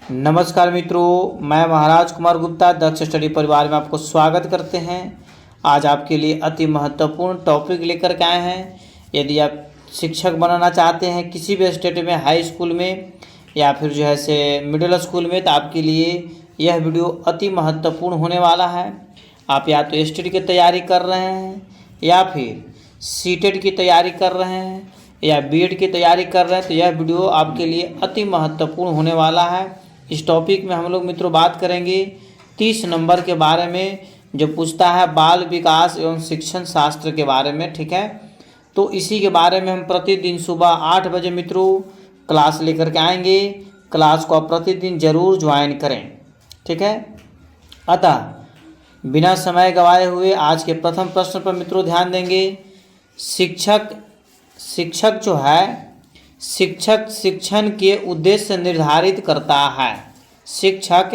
नमस्कार मित्रों, मैं महाराज कुमार गुप्ता दक्ष स्टडी परिवार में आपको स्वागत करते हैं। आज आपके लिए अति महत्वपूर्ण टॉपिक लेकर के आए हैं। यदि आप शिक्षक बनाना चाहते हैं किसी भी स्टेट में, हाई स्कूल में या फिर जो है से मिडिल स्कूल में, तो आपके लिए यह वीडियो अति महत्वपूर्ण होने वाला है। आप या तो एसटीडी की तैयारी कर रहे हैं या फिर सीटेट की तैयारी कर रहे हैं या बीएड की तैयारी कर रहे हैं, तो यह वीडियो आपके लिए अति महत्वपूर्ण होने वाला है। इस टॉपिक में हम लोग मित्रों बात करेंगे 30 नंबर के बारे में, जो पूछता है बाल विकास एवं शिक्षण शास्त्र के बारे में। ठीक है, तो इसी के बारे में हम प्रतिदिन सुबह 8 बजे मित्रों क्लास लेकर के आएंगे। क्लास को आप प्रतिदिन जरूर ज्वाइन करें। ठीक है, अतः बिना समय गवाए हुए आज के प्रथम प्रश्न पर मित्रों ध्यान देंगे। शिक्षक जो है, शिक्षक शिक्षण के उद्देश्य निर्धारित करता है। शिक्षक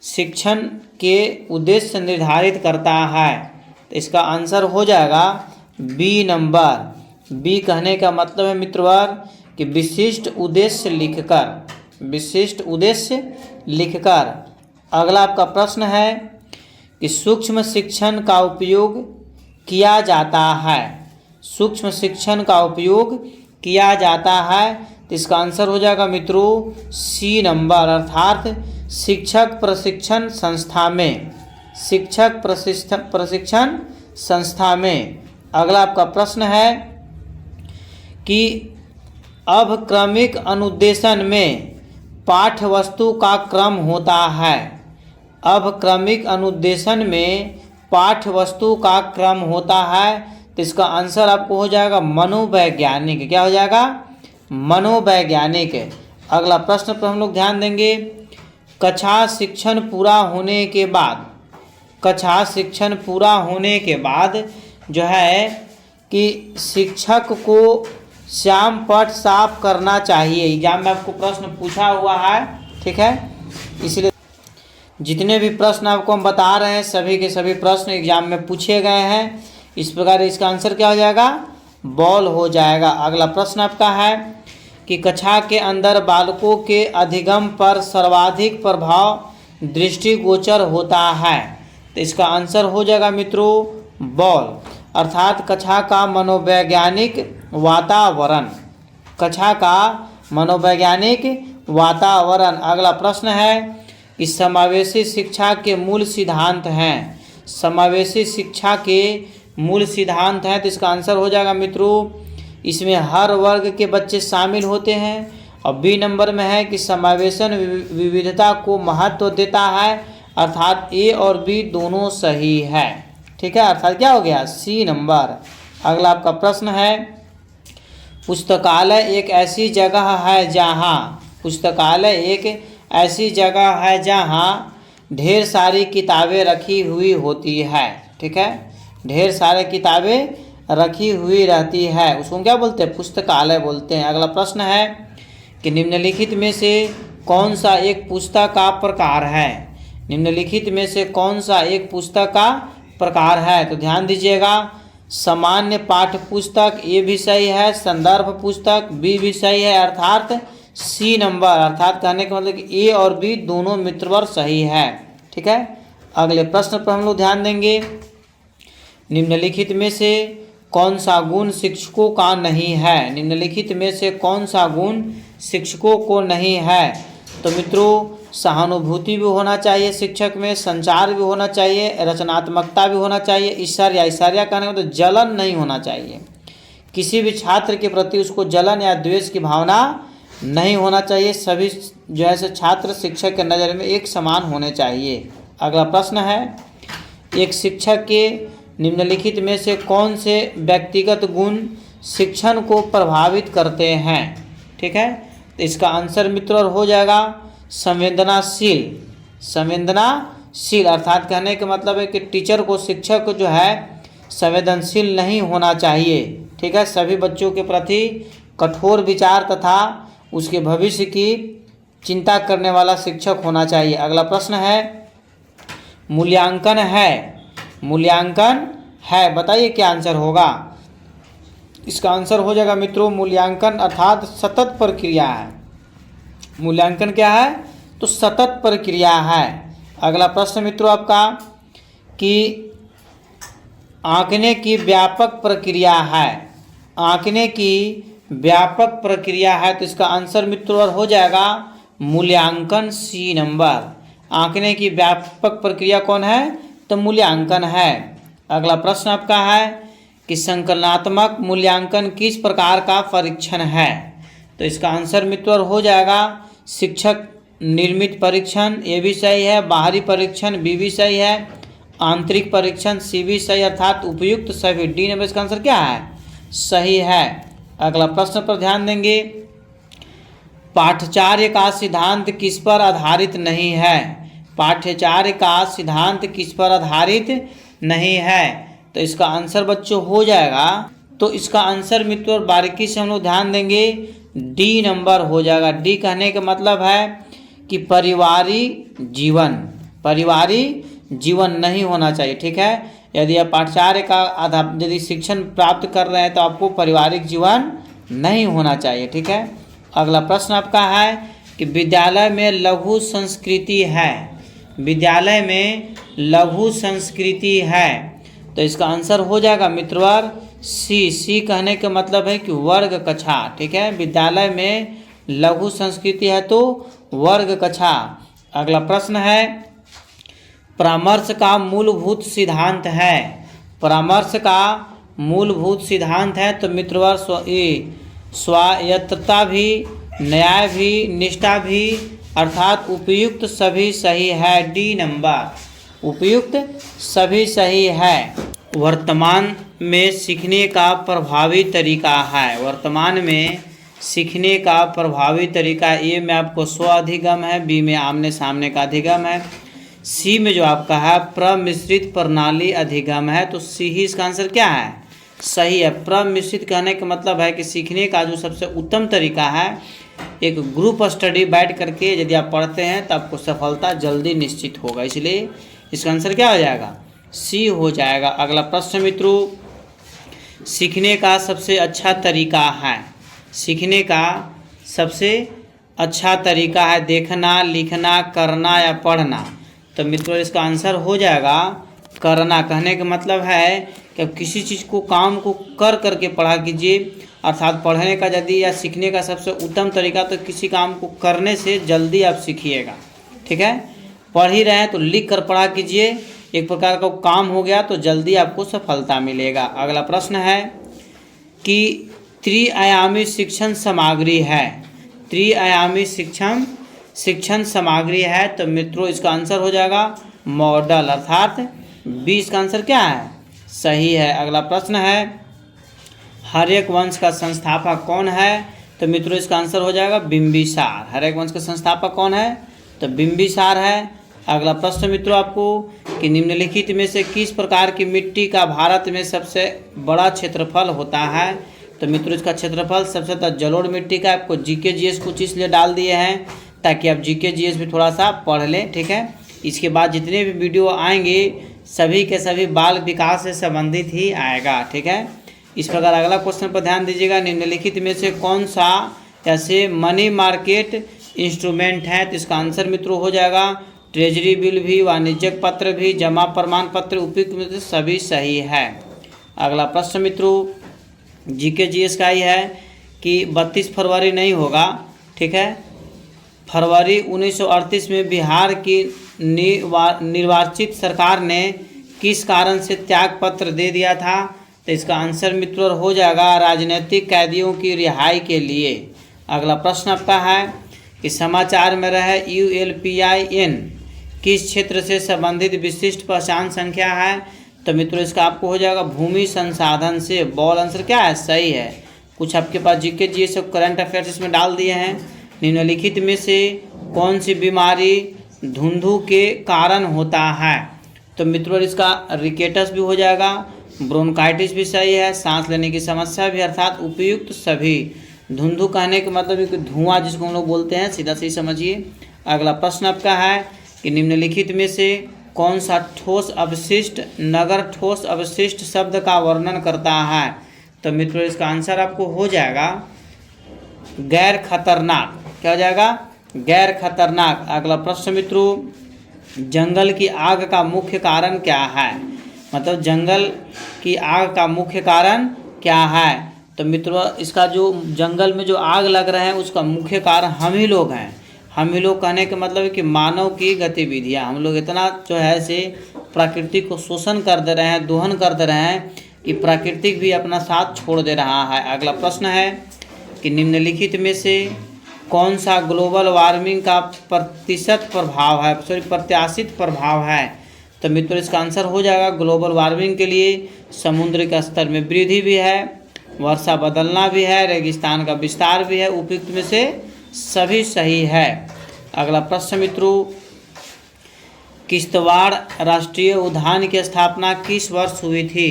शिक्षण के उद्देश्य निर्धारित करता है, तो इसका आंसर हो जाएगा बी नंबर। बी कहने का मतलब है मित्रवर कि विशिष्ट उद्देश्य लिखकर। अगला आपका प्रश्न है कि सूक्ष्म शिक्षण का उपयोग किया जाता है। सूक्ष्म शिक्षण का उपयोग किया जाता है, तो इसका आंसर हो जाएगा मित्रों सी नंबर, अर्थात शिक्षक प्रशिक्षण संस्था में। शिक्षक प्रशिक्षण संस्था में। अगला आपका प्रश्न है कि अभक्रमिक अनुदेशन में पाठ्यवस्तु का क्रम होता है। अभक्रमिक अनुदेशन में पाठ्यवस्तु का क्रम होता है, तो इसका आंसर आपको हो जाएगा मनोवैज्ञानिक। क्या हो जाएगा? मनोवैज्ञानिक। अगला प्रश्न पर हम लोग ध्यान देंगे। कक्षा शिक्षण पूरा होने के बाद जो है कि शिक्षक को श्याम पट साफ करना चाहिए। एग्जाम में आपको प्रश्न पूछा हुआ है। ठीक है, इसलिए जितने भी प्रश्न आपको हम बता रहे हैं सभी के सभी प्रश्न एग्जाम में पूछे गए हैं। इस प्रकार इसका आंसर क्या हो जाएगा? बॉल हो जाएगा। अगला प्रश्न आपका है कि कक्षा के अंदर बालकों के अधिगम पर सर्वाधिक प्रभाव दृष्टिगोचर होता है, तो इसका आंसर हो जाएगा मित्रों बॉल, अर्थात कक्षा का मनोवैज्ञानिक वातावरण। कक्षा का मनोवैज्ञानिक वातावरण। अगला प्रश्न है कि समावेशी शिक्षा के मूल सिद्धांत हैं। समावेशी शिक्षा के मूल सिद्धांत हैं, तो इसका आंसर हो जाएगा मित्रों इसमें हर वर्ग के बच्चे शामिल होते हैं। और बी नंबर में है कि समावेशन विविधता को महत्व देता है, अर्थात ए और बी दोनों सही है। ठीक है, अर्थात क्या हो गया? C number. अगला आपका प्रश्न है पुस्तकालय एक ऐसी जगह है जहाँ ढेर सारी किताबें रखी हुई होती है। ठीक है, ढेर सारे किताबें रखी हुई रहती है, उसको क्या बोलते हैं? पुस्तकालय बोलते हैं। अगला प्रश्न है कि निम्नलिखित में से कौन सा एक पुस्तक का प्रकार है? निम्नलिखित में से कौन सा एक पुस्तक का प्रकार है? तो ध्यान दीजिएगा, सामान्य पाठ्य पुस्तक ये भी सही है, संदर्भ पुस्तक बी भी सही है, अर्थात सी नंबर। अर्थात कहने का मतलब कि ए और बी दोनों मित्रवर सही है। ठीक है, अगले प्रश्न पर हम लोग ध्यान देंगे। निम्नलिखित में से कौन सा गुण शिक्षकों का नहीं है? निम्नलिखित में से कौन सा गुण शिक्षकों को नहीं है? तो मित्रों सहानुभूति भी होना चाहिए शिक्षक में, संचार भी होना चाहिए, रचनात्मकता भी होना चाहिए, ईर्ष्या कहने में तो जलन नहीं होना चाहिए। किसी भी छात्र के प्रति उसको जलन या द्वेष की भावना नहीं होना चाहिए। सभी जो है छात्र शिक्षक के नज़र में एक समान होने चाहिए। अगला प्रश्न है एक शिक्षक के निम्नलिखित में से कौन से व्यक्तिगत गुण शिक्षण को प्रभावित करते हैं? ठीक है, तो इसका आंसर मित्रों हो जाएगा संवेदनाशील। अर्थात कहने का मतलब है कि टीचर को, शिक्षक को जो है संवेदनशील नहीं होना चाहिए। ठीक है, सभी बच्चों के प्रति कठोर विचार तथा उसके भविष्य की चिंता करने वाला शिक्षक होना चाहिए। अगला प्रश्न है मूल्यांकन है, बताइए क्या आंसर होगा? इसका आंसर हो जाएगा मित्रों मूल्यांकन अर्थात सतत प्रक्रिया है। मूल्यांकन क्या है? तो सतत प्रक्रिया है। अगला प्रश्न मित्रों आपका कि आंकने की व्यापक प्रक्रिया है। आंकने की व्यापक प्रक्रिया है तो इसका आंसर मित्रों हो जाएगा मूल्यांकन, सी नंबर। आंकने की व्यापक प्रक्रिया कौन है? तो मूल्यांकन है। अगला प्रश्न आपका है कि संकलनात्मक मूल्यांकन किस प्रकार का परीक्षण है? तो इसका आंसर मित्रों हो जाएगा शिक्षक निर्मित परीक्षण, ये भी सही है। बाहरी परीक्षण, बी भी सही है। आंतरिक परीक्षण, सी भी सही, अर्थात उपयुक्त सभी, डी नंबर इसका आंसर क्या है? सही है। अगला प्रश्न पर ध्यान देंगे, पाठ्यचर्या का सिद्धांत किस पर आधारित नहीं है? पाठ्यचर्या का सिद्धांत किस पर आधारित नहीं है? तो इसका आंसर बच्चों हो जाएगा, तो इसका आंसर मित्रों बारीकी से हम लोग ध्यान देंगे, डी नंबर हो जाएगा। डी कहने का मतलब है कि पारिवारिक जीवन नहीं होना चाहिए। ठीक है, यदि आप पाठ्यचर्या का यदि शिक्षण प्राप्त कर रहे हैं तो आपको पारिवारिक जीवन नहीं होना चाहिए। ठीक है। अगला प्रश्न आपका है कि विद्यालय में लघु संस्कृति है। विद्यालय में लघु संस्कृति है तो इसका आंसर हो जाएगा मित्रवर सी। सी कहने का मतलब है कि वर्ग कक्षा। ठीक है, विद्यालय में लघु संस्कृति है तो वर्ग कक्षा। अगला प्रश्न है, परामर्श का मूलभूत सिद्धांत है। परामर्श का मूलभूत सिद्धांत है तो मित्रवर स्वायत्तता भी, न्याय भी, निष्ठा भी, अर्थात उपयुक्त सभी सही है, डी नंबर। उपयुक्त सभी सही है। वर्तमान में सीखने का प्रभावी तरीका है। वर्तमान में सीखने का प्रभावी तरीका, ए में आपको स्व अधिगम है, बी में आमने सामने का अधिगम है, सी में जो आपका है प्रमिश्रित प्रणाली अधिगम है। तो सी ही इसका आंसर क्या है? सही है। प्रमिश्रित कहने का मतलब है कि सीखने का जो सबसे उत्तम तरीका है, एक ग्रुप स्टडी बैठ करके यदि आप पढ़ते हैं तो आपको सफलता जल्दी निश्चित होगा, इसलिए इसका आंसर क्या हो जाएगा? सी हो जाएगा। अगला प्रश्न मित्रों, सीखने का सबसे अच्छा तरीका है। सीखने का सबसे अच्छा तरीका है देखना, लिखना, करना या पढ़ना। तो मित्रों इसका आंसर हो जाएगा करना। कहने का मतलब है कि आप किसी चीज़ को, काम को कर करके पढ़ा कीजिए, अर्थात पढ़ने का यदि या सीखने का सबसे उत्तम तरीका तो किसी काम को करने से जल्दी आप सीखिएगा। ठीक है, पढ़ ही रहे हैं तो लिख कर पढ़ा कीजिए, एक प्रकार का काम हो गया तो जल्दी आपको सफलता मिलेगा। अगला प्रश्न है कि त्रिआयामी शिक्षण सामग्री है। त्रिआयामी शिक्षण सामग्री है तो मित्रों इसका आंसर हो जाएगा मॉडल, अर्थात बी इसका आंसर क्या है? सही है। अगला प्रश्न है, हर्यक वंश का संस्थापक कौन है? तो मित्रों इसका आंसर हो जाएगा बिंबिसार। हर्यक वंश का संस्थापक कौन है? तो बिंबिसार है। अगला प्रश्न मित्रों आपको कि निम्नलिखित में से किस प्रकार की मिट्टी का भारत में सबसे बड़ा क्षेत्रफल होता है? तो मित्रों इसका क्षेत्रफल सबसे ज़्यादा जलोढ़ मिट्टी का। आपको जीके जीएस कुछ इसलिए डाल दिए हैं ताकि आप जीके जीएस भी थोड़ा सा पढ़ लें। ठीक है, इसके बाद जितने भी वीडियो आएंगे सभी के सभी बाल विकास से संबंधित ही आएगा। ठीक है, इस प्रकार अगला क्वेश्चन पर ध्यान दीजिएगा, निम्नलिखित में से कौन सा ऐसे मनी मार्केट इंस्ट्रूमेंट है? तो इसका आंसर मित्रों हो जाएगा ट्रेजरी बिल भी, वाणिज्यिक पत्र भी, जमा प्रमाण पत्र, उपयुक्त में से सभी सही है। अगला प्रश्न मित्रों जीके जीएस का ही है कि 32 फरवरी नहीं होगा। ठीक है, फरवरी 1938 में बिहार की निर्वाचित सरकार ने किस कारण से त्याग पत्र दे दिया था? तो इसका आंसर मित्रों हो जाएगा राजनीतिक कैदियों की रिहाई के लिए। अगला प्रश्न आपका है कि समाचार में रहे ULPIN किस क्षेत्र से संबंधित विशिष्ट पहचान संख्या है? तो मित्रों इसका आपको हो जाएगा भूमि संसाधन से। बॉल आंसर क्या है? सही है। कुछ आपके पास जीके जी सब करंट अफेयर्स इसमें डाल दिए हैं। निम्नलिखित में से कौन सी बीमारी धुंधु के कारण होता है? तो मित्रों इसका रिकेटस भी हो जाएगा, ब्रोंकाइटिस भी सही है, सांस लेने की समस्या भी, अर्थात उपयुक्त सभी। धुंधु कहने का मतलब कि धुआं जिसको हम लोग बोलते हैं, सीधा सही समझिए। अगला प्रश्न आपका है कि निम्नलिखित में से कौन सा ठोस अवशिष्ट नगर ठोस अवशिष्ट शब्द का वर्णन करता है? तो मित्रों इसका आंसर आपको हो जाएगा गैर खतरनाक। क्या हो जाएगा? गैर खतरनाक। अगला प्रश्न मित्रों, जंगल की आग का मुख्य कारण क्या है? मतलब जंगल की आग का मुख्य कारण क्या है? तो मित्रों इसका जो जंगल में जो आग लग रहा है उसका मुख्य कारण हम ही लोग हैं। हम ही लोग कहने का मतलब है कि मानव की गतिविधियाँ, हम लोग इतना जो है से प्रकृति को शोषण कर दे रहे हैं, दोहन कर दे रहे हैं कि प्राकृतिक भी अपना साथ छोड़ दे रहा है। अगला प्रश्न है कि निम्नलिखित में से कौन सा ग्लोबल वार्मिंग का प्रत्याशित प्रभाव है? तो मित्रों इसका आंसर हो जाएगा ग्लोबल वार्मिंग के लिए समुद्र के स्तर में वृद्धि भी है, वर्षा बदलना भी है, रेगिस्तान का विस्तार भी है। उपयुक्त में से सभी सही है। अगला प्रश्न मित्रों, किश्तवाड़ राष्ट्रीय उद्यान की स्थापना किस वर्ष हुई थी?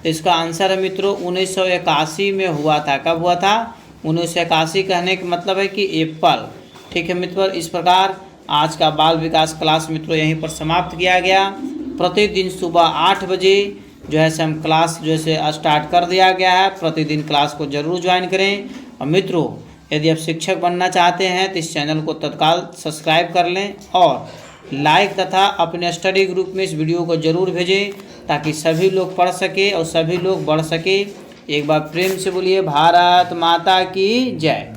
तो इसका आंसर है मित्रों 1981 में हुआ था। कब हुआ था? 1981। कहने का मतलब है कि अप्रैल। ठीक है मित्रों, इस प्रकार आज का बाल विकास क्लास मित्रों यहीं पर समाप्त किया गया। प्रतिदिन सुबह 8 बजे जो है से हम क्लास जो है से स्टार्ट कर दिया गया है। प्रतिदिन क्लास को जरूर ज्वाइन करें। और मित्रों यदि आप शिक्षक बनना चाहते हैं तो इस चैनल को तत्काल सब्सक्राइब कर लें और लाइक तथा अपने स्टडी ग्रुप में इस वीडियो को जरूर भेजें ताकि सभी लोग पढ़ सके और सभी लोग बढ़ सके। एक बार प्रेम से बोलिए भारत माता की जय।